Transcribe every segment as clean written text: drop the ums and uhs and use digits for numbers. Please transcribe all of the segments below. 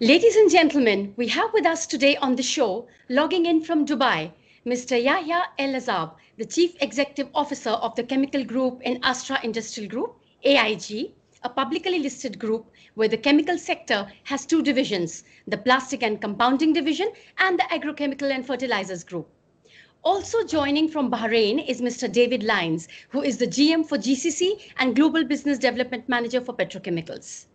Ladies and gentlemen, we have with us today on the show, logging in from Dubai, Mr. Yehia El Azab, the Chief Executive Officer of the Chemical Group in Astra Industrial Group, AIG, a publicly listed group where the chemical sector has two divisions, the Plastic and Compounding Division and the Agrochemical and Fertilizers Group. Also joining from Bahrain is Mr. David Lyons, who is the GM for GCC and Global Business Development Manager for Petrochemicals.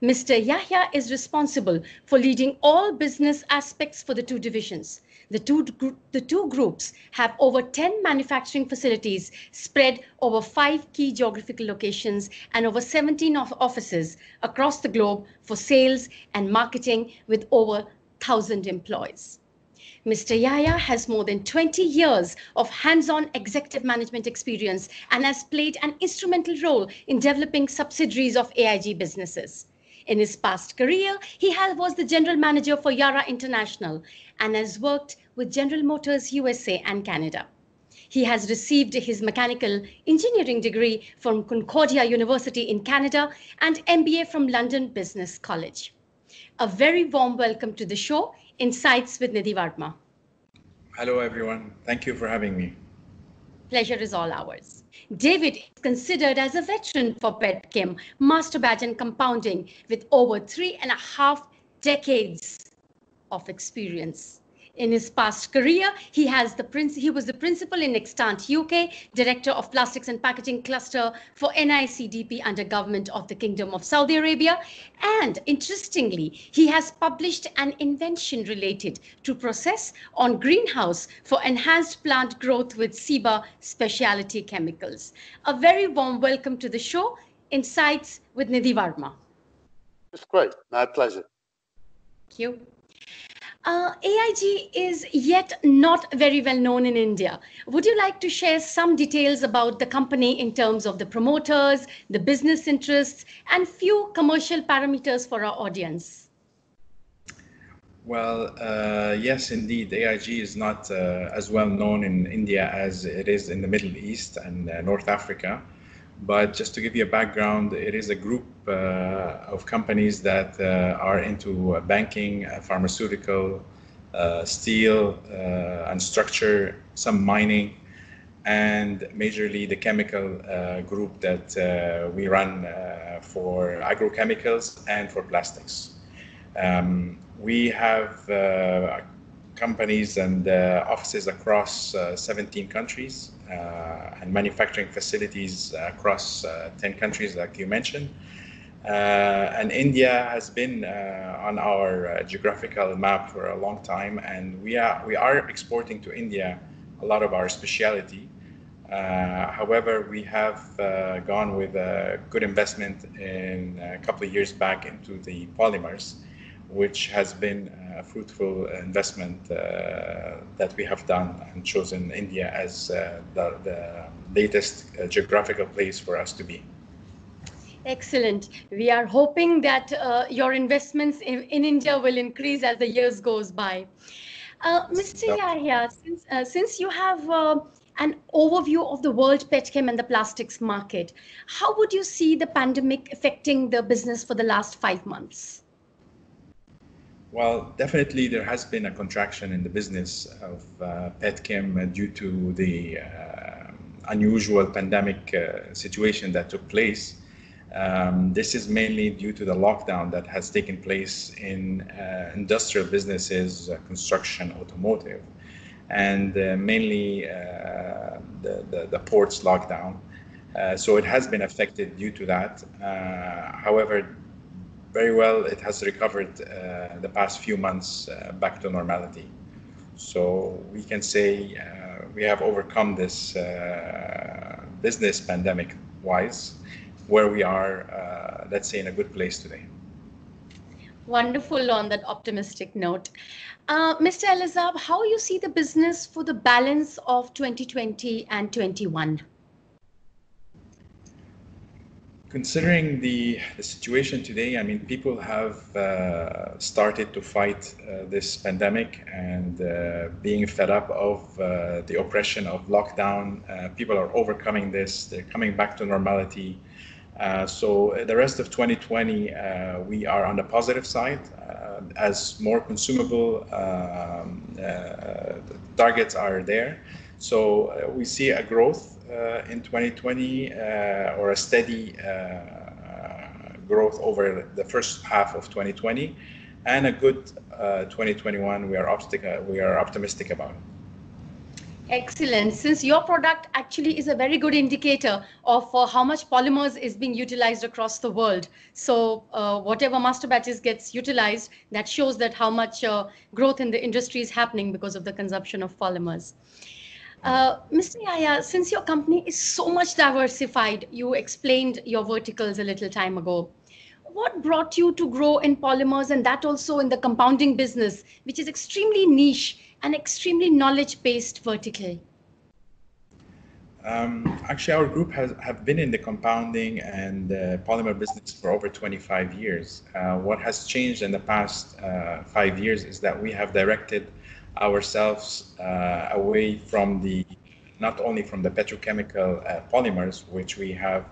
Mr. Yehia is responsible for leading all business aspects for the two divisions. The two groups have over 10 manufacturing facilities spread over 5 key geographical locations and over 17 offices across the globe for sales and marketing with over 1,000 employees. Mr. Yehia has more than 20 years of hands-on executive management experience and has played an instrumental role in developing subsidiaries of AIG businesses. In his past career, he was the general manager for Yara International and has worked with General Motors USA and Canada. He has received his mechanical engineering degree from Concordia University in Canada and MBA from London Business College. A very warm welcome to the show, Insights with Nidhi Verma. Hello, everyone. Thank you for having me. Pleasure is all ours. David is considered as a veteran for petchem, masterbatch and compounding with over 3.5 decades of experience. In his past career, he was the principal in Extant UK, director of plastics and packaging cluster for NICDP under government of the Kingdom of Saudi Arabia. And interestingly, he has published an invention related to process on greenhouse for enhanced plant growth with SIBA speciality chemicals. A very warm welcome to the show, Insights with Nidhi Verma. It's great. My pleasure. Thank you. AIG is yet not very well known in India. Would you like to share some details about the company in terms of the promoters, the business interests, and few commercial parameters for our audience? Well, yes, indeed. AIG is not as well known in India as it is in the Middle East and North Africa. But just to give you a background, it is a group of companies that are into banking, pharmaceutical, steel and structure, some mining, and majorly the chemical group that we run for agrochemicals and for plastics. We have companies and offices across 17 countries and manufacturing facilities across 10 countries, like you mentioned. And India has been on our geographical map for a long time, and we are exporting to India a lot of our speciality. However, we have gone with a good investment in a couple of years back into the polymers, which has been a fruitful investment that we have done and chosen India as the latest geographical place for us to be. Excellent. We are hoping that your investments in India will increase as the years goes by. Mr. Yehia, since you have an overview of the world petchem and the plastics market, how would you see the pandemic affecting the business for the last 5 months? Well, definitely there has been a contraction in the business of petchem due to the unusual pandemic situation that took place. This is mainly due to the lockdown that has taken place in industrial businesses, construction, automotive, and mainly the ports lockdown. So it has been affected due to that. However, very well, it has recovered the past few months back to normality. So we can say we have overcome this business pandemic-wise, where we are, let's say, in a good place today. Wonderful on that optimistic note. Mr. El Azab, how you see the business for the balance of 2020 and 21? Considering the situation today, I mean, people have started to fight this pandemic and being fed up of the oppression of lockdown. People are overcoming this. They're coming back to normality. So the rest of 2020, we are on the positive side. as more consumable targets are there. So we see a growth in 2020 or a steady growth over the first half of 2020, and a good 2021 we are optimistic about. Excellent. Since your product actually is a very good indicator of how much polymers is being utilized across the world. So whatever master batches gets utilized, that shows that how much growth in the industry is happening because of the consumption of polymers. Mr. Yahya, since your company is so much diversified, you explained your verticals a little time ago. What brought you to grow in polymers, and that also in the compounding business, which is extremely niche and extremely knowledge-based vertical? Actually, our group have been in the compounding and polymer business for over 25 years. What has changed in the past 5 years is that we have directed ourselves away from not only from the petrochemical polymers, which we have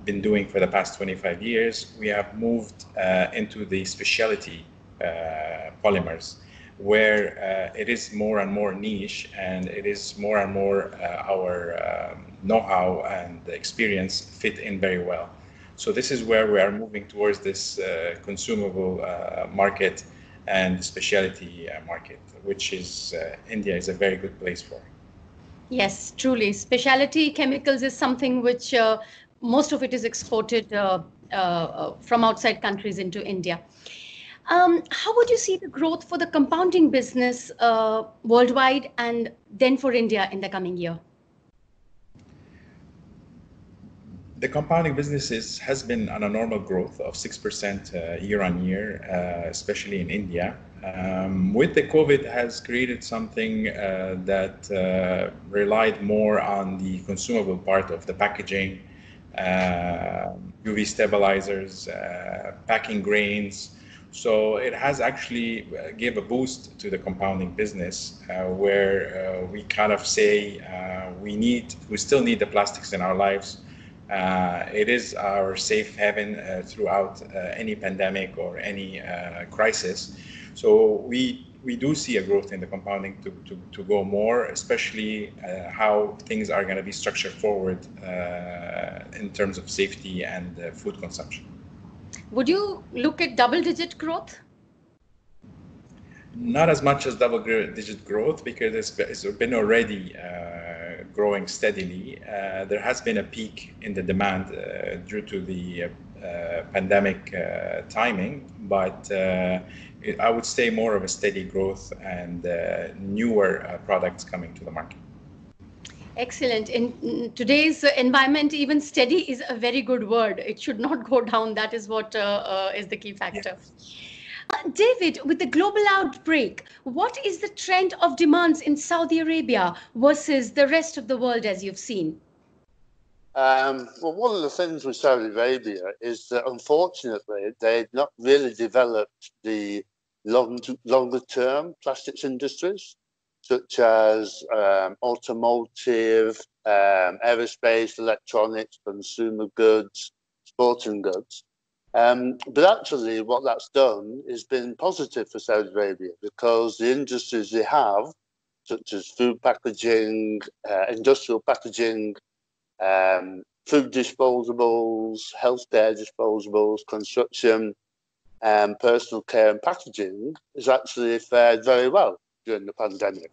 been doing for the past 25 years, we have moved into the specialty polymers, where it is more and more niche, and it is more and more our know-how and experience fit in very well. So this is where we are moving towards this consumable market and specialty market, which is India is a very good place for. Yes, truly. Specialty chemicals is something which most of it is exported from outside countries into India. How would you see the growth for the compounding business worldwide and then for India in the coming year? The compounding business has been on a normal growth of 6% year on year, especially in India. With the COVID has created something that relied more on the consumable part of the packaging, UV stabilizers, packing grains. So it has actually gave a boost to the compounding business, where we kind of say we still need the plastics in our lives. It is our safe haven throughout any pandemic or any crisis. So we do see a growth in the compounding to go more, especially how things are going to be structured forward in terms of safety and food consumption. Would you look at double-digit growth? Not as much as double-digit growth, because it's been already growing steadily. There has been a peak in the demand due to the pandemic timing, but I would say more of a steady growth and newer products coming to the market. Excellent. In today's environment, even steady is a very good word. It should not go down. That is what is the key factor. Yes. David, with the global outbreak, what is the trend of demands in Saudi Arabia versus the rest of the world, as you've seen? Well, one of the things with Saudi Arabia is that, unfortunately, they've not really developed the longer-term plastics industries, such as automotive, aerospace, electronics, consumer goods, sporting goods. But actually, what that's done is been positive for Saudi Arabia, because the industries they have, such as food packaging, industrial packaging, food disposables, healthcare disposables, construction, personal care and packaging, has actually fared very well during the pandemic.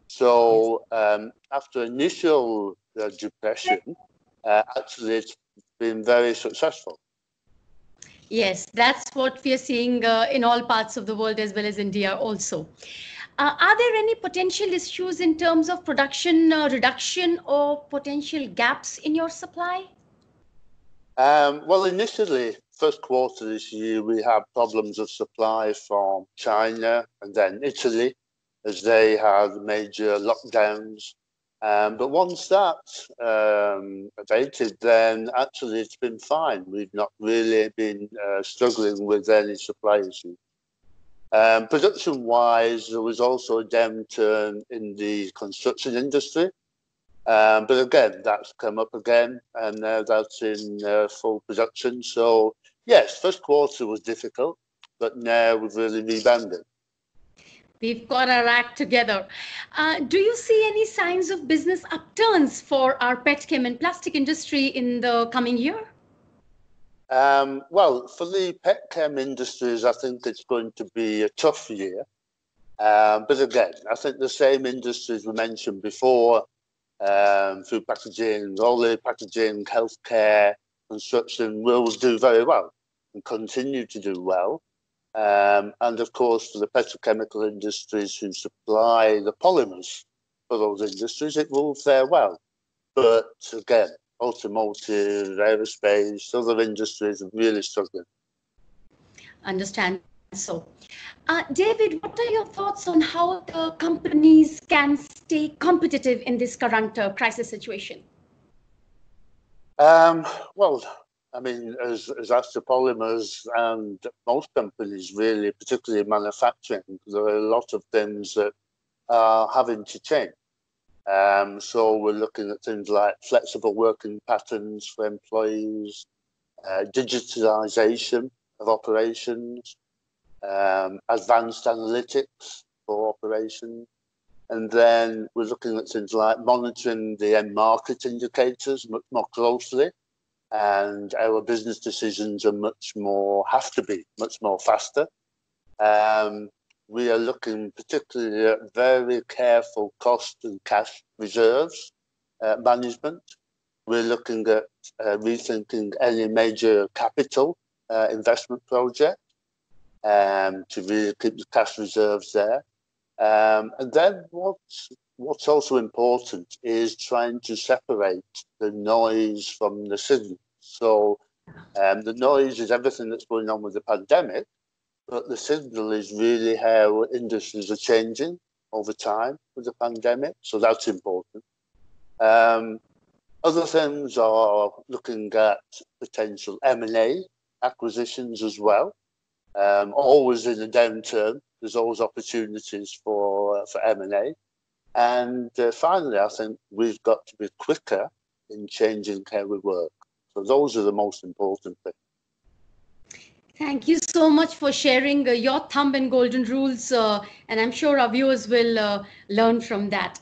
So after initial depression, actually it's been very successful. Yes, that's what we are seeing in all parts of the world, as well as India also. Are there any potential issues in terms of production reduction or potential gaps in your supply? Well, initially, first quarter this year, we had problems of supply from China and then Italy, as they had major lockdowns. But once that abated, then actually it's been fine. We've not really been struggling with any supply issues. Production-wise, there was also a downturn in the construction industry. But again, that's come up again, and now that's in full production. So yes, first quarter was difficult, but now we've really rebounded. We've got our act together. Do you see any signs of business upturns for our petchem and plastic industry in the coming year? Well, for the petchem industries, I think it's going to be a tough year. But again, I think the same industries we mentioned before, food packaging, all the packaging, healthcare, construction will do very well and continue to do well. And of course, for the petrochemical industries who supply the polymers for those industries, it will fare well. But again, automotive, aerospace, other industries are really struggling. Understand so. David, what are your thoughts on how the companies can stay competitive in this current crisis situation? Well, I mean, as Astra Polymers and most companies really, particularly manufacturing, there are a lot of things that are having to change. So we're looking at things like flexible working patterns for employees, digitalization of operations, advanced analytics for operations. And then we're looking at things like monitoring the end market indicators much more closely. And our business decisions have to be much more faster. We are looking particularly at very careful cost and cash reserves management. We're looking at rethinking any major capital investment project to really keep the cash reserves there. And then what's also important is trying to separate the noise from the signal. So the noise is everything that's going on with the pandemic, but the signal is really how industries are changing over time with the pandemic. So that's important. Other things are looking at potential M&A acquisitions as well. Always in a downturn, there's always opportunities for M&A. And finally, I think we've got to be quicker in changing how we work. So those are the most important things. Thank you so much for sharing your thumb and golden rules, and I'm sure our viewers will learn from that.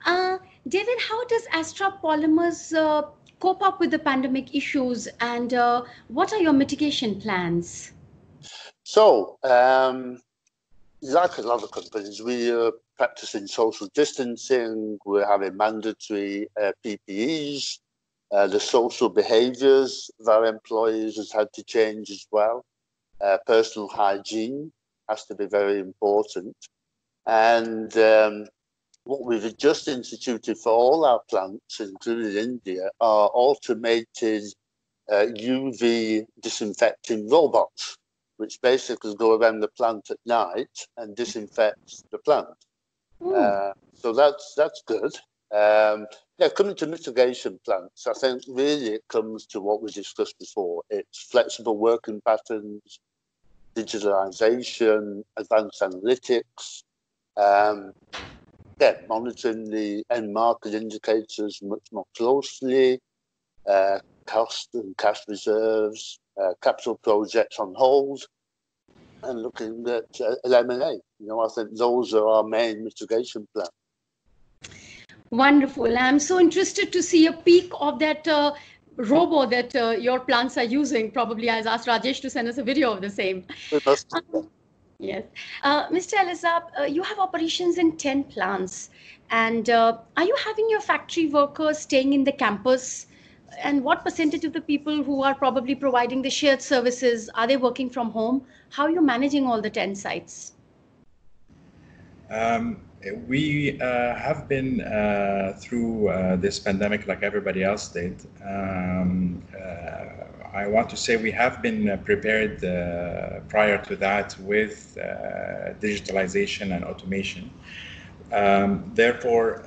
David, how does Astra Polymers cope up with the pandemic issues, and what are your mitigation plans? So, like a lot of companies, we are practicing social distancing. We're having mandatory PPEs. The social behaviours of our employees has had to change as well. Personal hygiene has to be very important. And what we've just instituted for all our plants, including India, are automated UV disinfecting robots, which basically go around the plant at night and disinfects the plant. So that's good. Coming to mitigation plans, I think really it comes to what we discussed before. It's flexible working patterns, digitalization, advanced analytics, monitoring the end market indicators much more closely, cost and cash reserves, capital projects on hold, and looking at M&A. I think those are our main mitigation plans. Wonderful. I'm so interested to see a peek of that robo that your plants are using. Probably I'll ask Rajesh to send us a video of the same. Yes. Mr. El Azab, you have operations in 10 plants. And are you having your factory workers staying in the campus? And what percentage of the people who are probably providing the shared services, are they working from home? How are you managing all the 10 sites? We have been through this pandemic like everybody else did. I want to say we have been prepared prior to that with digitalization and automation. Therefore,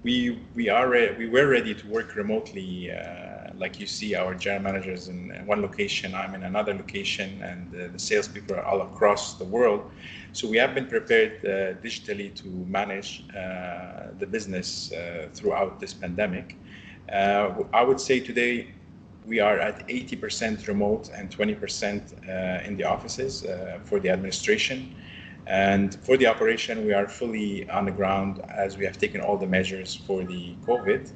we were ready to work remotely. Like you see, our general managers in one location, I'm in another location, and the salespeople are all across the world. So we have been prepared digitally to manage the business throughout this pandemic. I would say today we are at 80% remote and 20% in the offices for the administration. And for the operation, we are fully on the ground as we have taken all the measures for the COVID.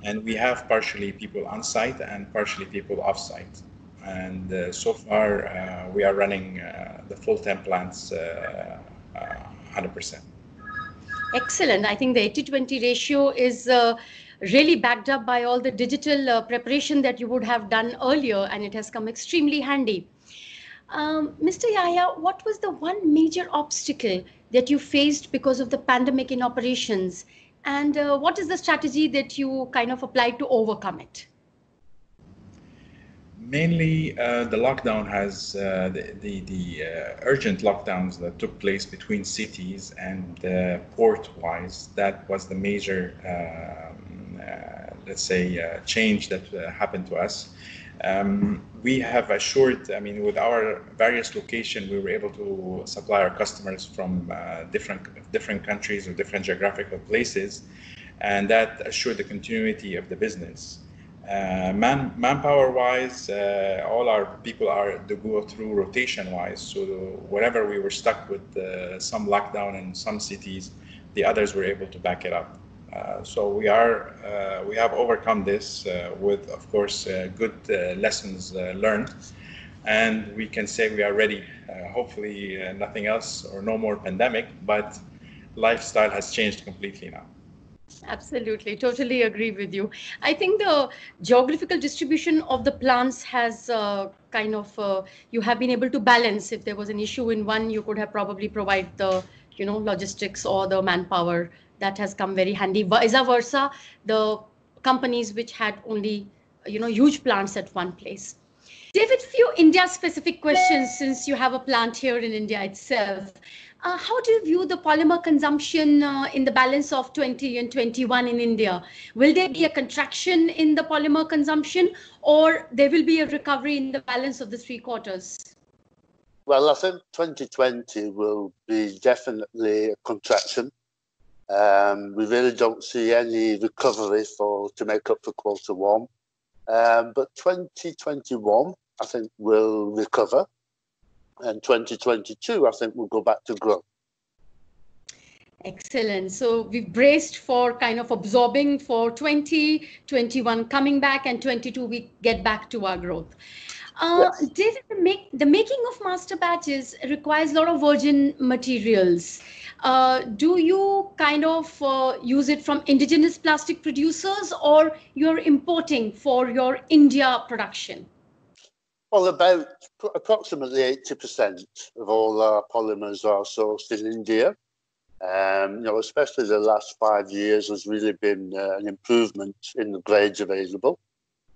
And we have partially people on site and partially people off site. And so far, we are running the full 10 plants 100%. Excellent. I think the 80-20 ratio is really backed up by all the digital preparation that you would have done earlier, and it has come extremely handy. Mr. Yahya, what was the one major obstacle that you faced because of the pandemic in operations? And what is the strategy that you kind of applied to overcome it? Mainly, the lockdown has the urgent lockdowns that took place between cities and port-wise. That was the major, let's say, change that happened to us. We have assured, I mean, with our various locations, we were able to supply our customers from different countries or different geographical places, and that assured the continuity of the business. Manpower-wise, all our people are to go through rotation-wise. So wherever we were stuck with some lockdown in some cities, the others were able to back it up. So we have overcome this with, of course, good lessons learned, and we can say we are ready. Hopefully, nothing else or no more pandemic, but lifestyle has changed completely now. Absolutely, totally agree with you. I think the geographical distribution of the plants has you have been able to balance. If there was an issue in one, you could have probably provided the, logistics or the manpower. That has come very handy. Vice versa, the companies which had only, huge plants at one place. David, few India-specific questions since you have a plant here in India itself. How do you view the polymer consumption in the balance of 20 and 21 in India? Will there be a contraction in the polymer consumption, or there will be a recovery in the balance of the 3 quarters? Well, I think 2020 will be definitely a contraction. We really don't see any recovery to make up for Q1. But 2021, I think, will recover. And 2022, I think, we'll go back to growth. Excellent. So we've braced for kind of absorbing for 2021 coming back, and 22 we get back to our growth. Yes. David, the making of master batches requires a lot of virgin materials. Do you kind of use it from indigenous plastic producers, or you're importing for your India production? Well, about approximately 80% of all our polymers are sourced in India. Especially the last 5 years has really been an improvement in the grades available.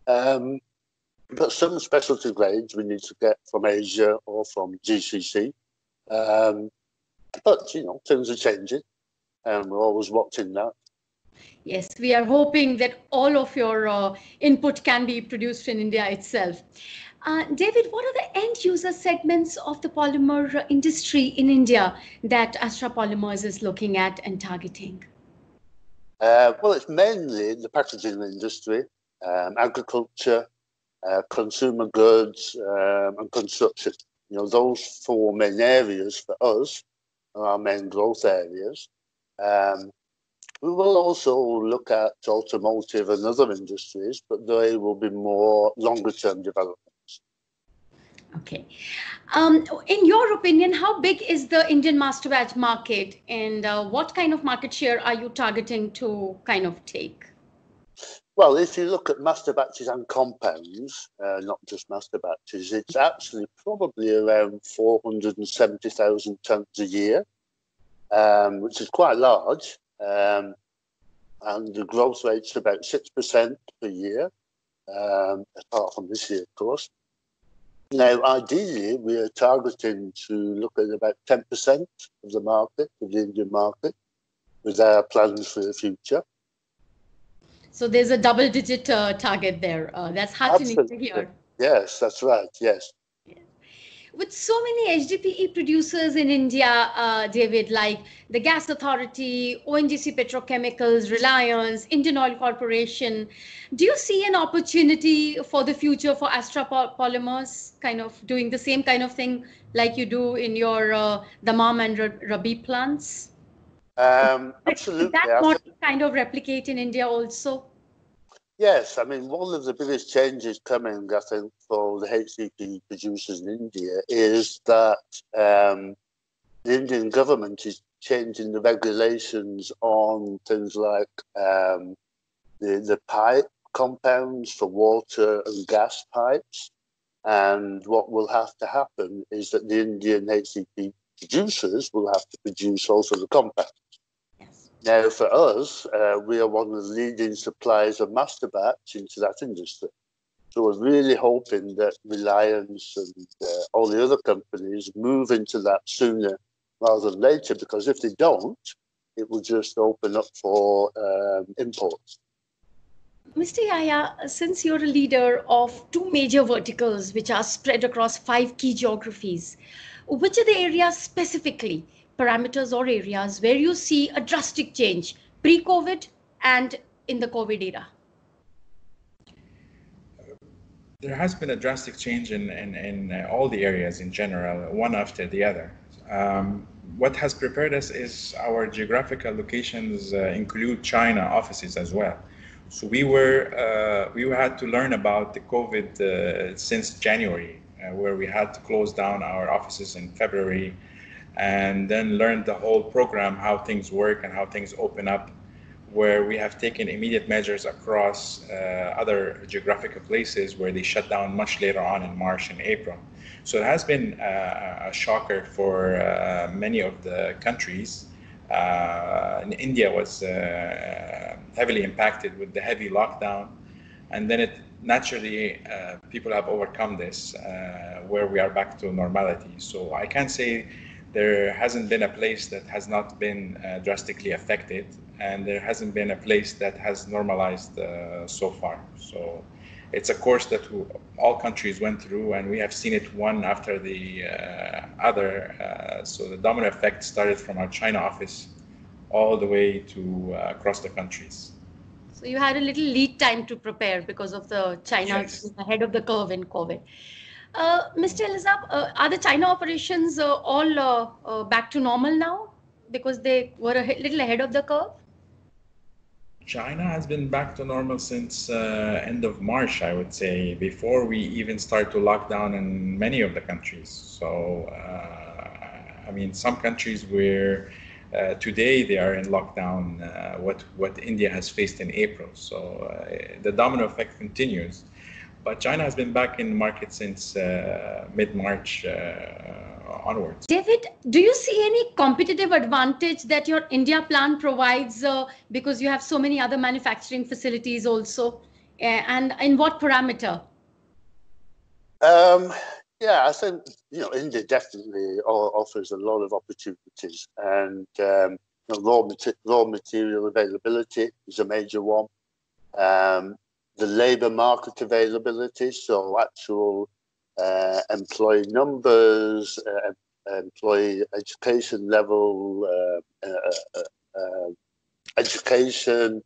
But some specialty grades we need to get from Asia or from GCC. But, things are changing, and we're always watching that. Yes, we are hoping that all of your input can be produced in India itself. David, what are the end user segments of the polymer industry in India that Astra Polymers is looking at and targeting? Well, it's mainly the packaging industry, agriculture, consumer goods, and construction. Those 4 main areas for us are our main growth areas. We will also look at automotive and other industries, but they will be more longer-term developments. Okay. In your opinion, how big is the Indian master batch market, and what kind of market share are you targeting to kind of take? Well, if you look at master batches and compounds, not just master batches, it's actually probably around 470,000 tons a year, which is quite large. And the growth rate's about 6% per year, apart from this year, of course. Now, ideally, we are targeting to look at about 10% of the market, of the Indian market, with our plans for the future. So there's a double-digit target there. That's heartening to hear. Yes, that's right, yes. with so many HDPE producers in India, David, like the Gas Authority, ONGC Petrochemicals, Reliance, Indian Oil Corporation, do you see an opportunity for the future for Astra Polymers kind of doing the same kind of thing like you do in your Dammam and Rabi plants? Could that Absolutely. I model think, kind of replicate in India also? yes, I mean, one of the biggest changes coming, I think, for the HCP producers in India is that the Indian government is changing the regulations on things like the pipe compounds for water and gas pipes. And what will have to happen is that the Indian HCP producers will have to produce also the compounds. Yes. Now, for us, we are one of the leading suppliers of masterbatch into that industry. So we're really hoping that Reliance and all the other companies move into that sooner rather than later, because if they don't, it will just open up for imports. Mr. Yahya, since you're a leader of two major verticals which are spread across five key geographies, which are the areas specifically, parameters or areas where you see a drastic change pre-COVID and in the COVID era? There has been a drastic change in all the areas in general, one after the other. What has prepared us is our geographical locations include China offices as well. So we had to learn about the COVID since January, where we had to close down our offices in February, and then learn the whole program, how things work and how things open up, where we have taken immediate measures across other geographical places where they shut down much later on in March and April. So it has been a shocker for many of the countries. India was heavily impacted with the heavy lockdown, and then it naturally people have overcome this, where we are back to normality. So I can say there hasn't been a place that has not been drastically affected, and there hasn't been a place that has normalized so far. So it's a course that all countries went through, and we have seen it one after the other. So the domino effect started from our China office all the way to across the countries. So you had a little lead time to prepare because of the China Yes. ahead of the curve in COVID. Mr. Elizab, are the China operations all back to normal now because they were little ahead of the curve? China has been back to normal since end of March, I would say, before we even start to lock down in many of the countries. So, I mean, some countries where today they are in lockdown, what India has faced in April. So the domino effect continues. But China has been back in the market since mid-March onwards. David, do you see any competitive advantage that your India plant provides because you have so many other manufacturing facilities also? And in what parameter? Yeah, I think India definitely offers a lot of opportunities, and raw material availability is a major one. The labour market availability, so actual employee numbers, employee education level, education,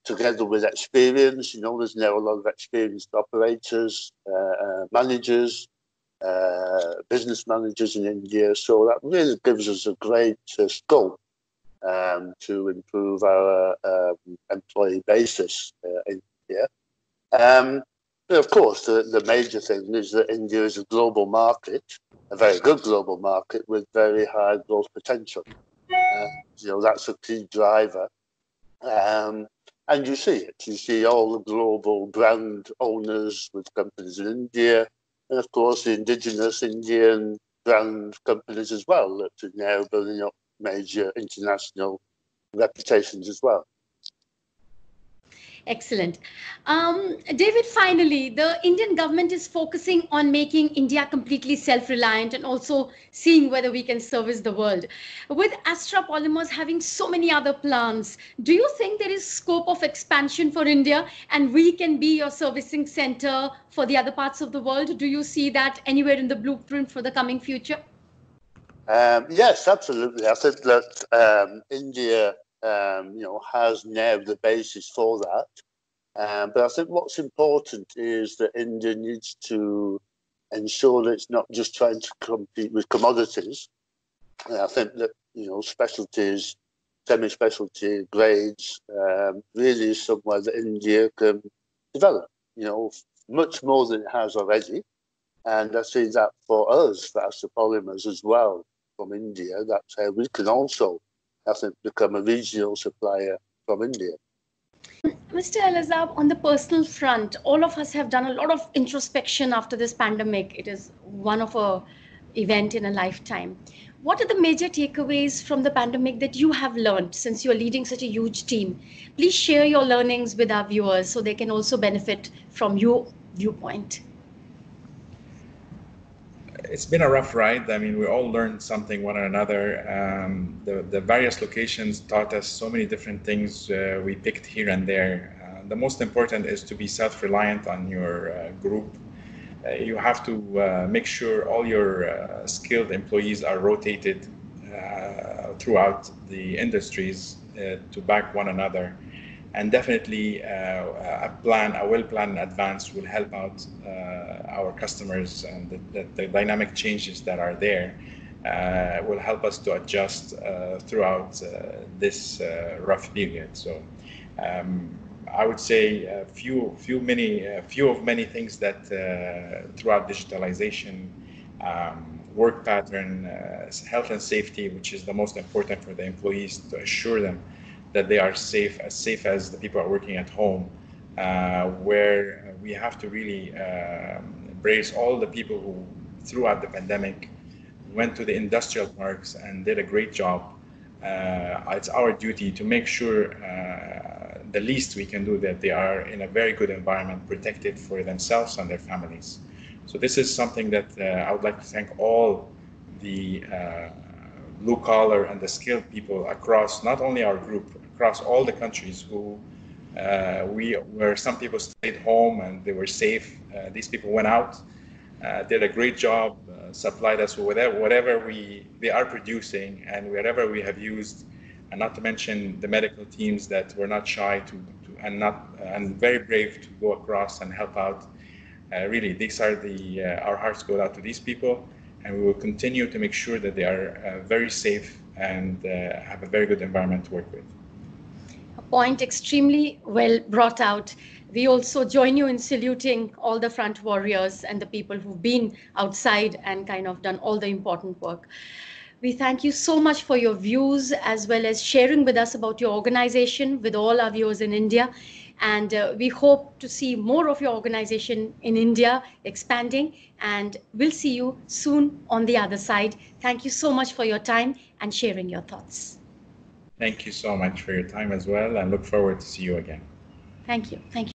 together with experience. There's now a lot of experienced operators, managers, business managers in India. So that really gives us a great scope to improve our employee basis in India. But of course, the major thing is that India is a global market, a very good global market with very high growth potential. That's a key driver. And you see it. You see all the global brand owners with companies in India, and of course the indigenous Indian brand companies as well that are now building up major international reputations as well. Excellent. David, finally, the Indian government is focusing on making India completely self-reliant and also seeing whether we can service the world. With Astra Polymers having so many other plants, do you think there is scope of expansion for India and we can be your servicing center for the other parts of the world? Do you see that anywhere in the blueprint for the coming future? Yes, absolutely. I think that India, has now the basis for that. But I think what's important is that India needs to ensure that it's not just trying to compete with commodities. And I think that, specialties, semi-specialty grades really is somewhere that India can develop, much more than it has already. And I see that for us, for Astra Polymers as well, from India, that's how we can also, I think, become a regional supplier from India. Mr. El Azab, on the personal front, all of us have done a lot of introspection after this pandemic. It is one of a event in a lifetime. What are the major takeaways from the pandemic that you have learned since you're leading such a huge team? Please share your learnings with our viewers so they can also benefit from your viewpoint. It's been a rough ride. I mean, we all learned something one another. The various locations taught us so many different things we picked here and there. The most important is to be self-reliant on your group. You have to make sure all your skilled employees are rotated throughout the industries to back one another. And definitely a well-planned advance will help out our customers, and the dynamic changes that are there will help us to adjust throughout this rough period. So I would say few of many things that throughout digitalization, work pattern, health and safety, which is the most important for the employees, to assure them that they are as safe as the people are working at home, where we have to really embrace all the people who, throughout the pandemic, went to the industrial parks and did a great job. It's our duty to make sure the least we can do that they are in a very good environment, protected for themselves and their families. So this is something that I would like to thank all the blue collar and the skilled people across not only our group, across all the countries who where some people stayed home and they were safe. These people went out, did a great job, supplied us with whatever they are producing and wherever we have used, and not to mention the medical teams that were not shy and very brave to go across and help out. Really, these are our hearts go out to these people, and we will continue to make sure that they are very safe and have a very good environment to work with. A point extremely well brought out. We also join you in saluting all the front warriors and the people who've been outside and kind of done all the important work. We thank you so much for your views as well as sharing with us about your organization with all our viewers in India. And we hope to see more of your organization in India expanding, and we'll see you soon on the other side. Thank you so much for your time and sharing your thoughts. Thank you so much for your time as well, and look forward to see you again. Thank you. Thank you.